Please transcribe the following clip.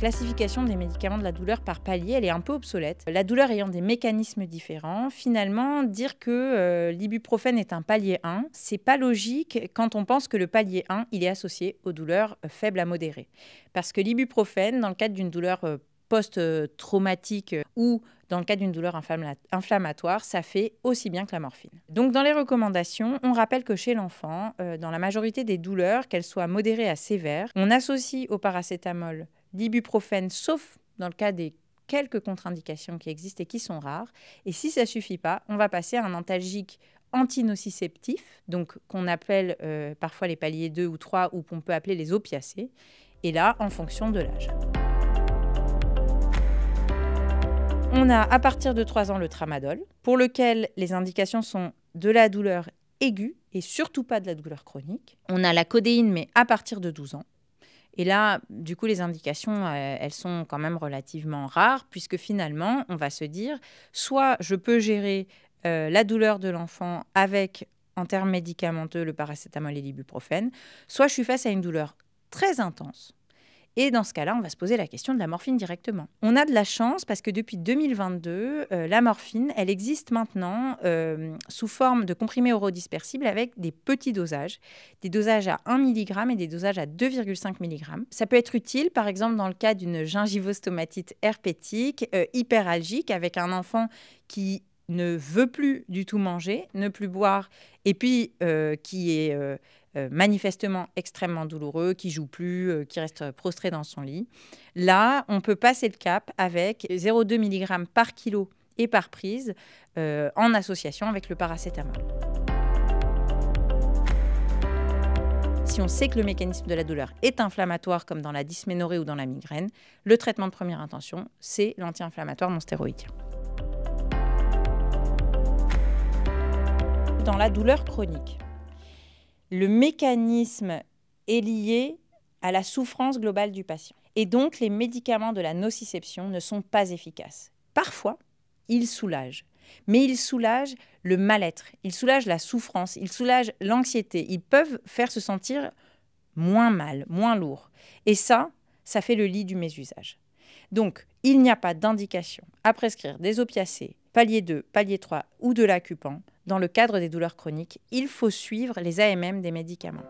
classification des médicaments de la douleur par palier, elle est un peu obsolète. La douleur ayant des mécanismes différents, finalement, dire que l'ibuprofène est un palier 1, c'est pas logique quand on pense que le palier 1, il est associé aux douleurs faibles à modérées. Parce que l'ibuprofène, dans le cadre d'une douleur post-traumatique ou dans le cas d'une douleur inflammatoire, ça fait aussi bien que la morphine. Donc dans les recommandations, on rappelle que chez l'enfant, dans la majorité des douleurs, qu'elles soient modérées à sévères, on associe au paracétamol l'ibuprofène, sauf dans le cas des quelques contre-indications qui existent et qui sont rares. Et si ça ne suffit pas, on va passer à un antalgique antinociceptif, donc qu'on appelle parfois les paliers 2 ou 3, ou qu'on peut appeler les opiacés, et là, en fonction de l'âge. On a à partir de 3 ans le tramadol, pour lequel les indications sont de la douleur aiguë et surtout pas de la douleur chronique. On a la codéine, mais à partir de 12 ans. Et là, du coup, les indications, elles sont quand même relativement rares, puisque finalement, on va se dire, soit je peux gérer la douleur de l'enfant avec, en termes médicamenteux, le paracétamol et l'ibuprofène, soit je suis face à une douleur très intense. Et dans ce cas-là, on va se poser la question de la morphine directement. On a de la chance parce que depuis 2022, la morphine, elle existe maintenant sous forme de comprimés orodispersibles avec des petits dosages, des dosages à 1 mg et des dosages à 2,5 mg. Ça peut être utile, par exemple, dans le cas d'une gingivostomatite herpétique, hyperalgique, avec un enfant qui ne veut plus du tout manger, ne plus boire, et puis qui est manifestement extrêmement douloureux, qui joue plus, qui reste prostré dans son lit. Là, on peut passer le cap avec 0,2 mg par kilo et par prise en association avec le paracétamol. Si on sait que le mécanisme de la douleur est inflammatoire, comme dans la dysménorrhée ou dans la migraine, le traitement de première intention, c'est l'anti-inflammatoire non stéroïdien. Dans la douleur chronique, le mécanisme est lié à la souffrance globale du patient. Et donc, les médicaments de la nociception ne sont pas efficaces. Parfois, ils soulagent. Mais ils soulagent le mal-être, ils soulagent la souffrance, ils soulagent l'anxiété. Ils peuvent faire se sentir moins mal, moins lourd. Et ça fait le lit du mésusage. Donc, il n'y a pas d'indication à prescrire des opiacés, palier 2, palier 3 ou de l'acupan. Dans le cadre des douleurs chroniques, il faut suivre les AMM des médicaments.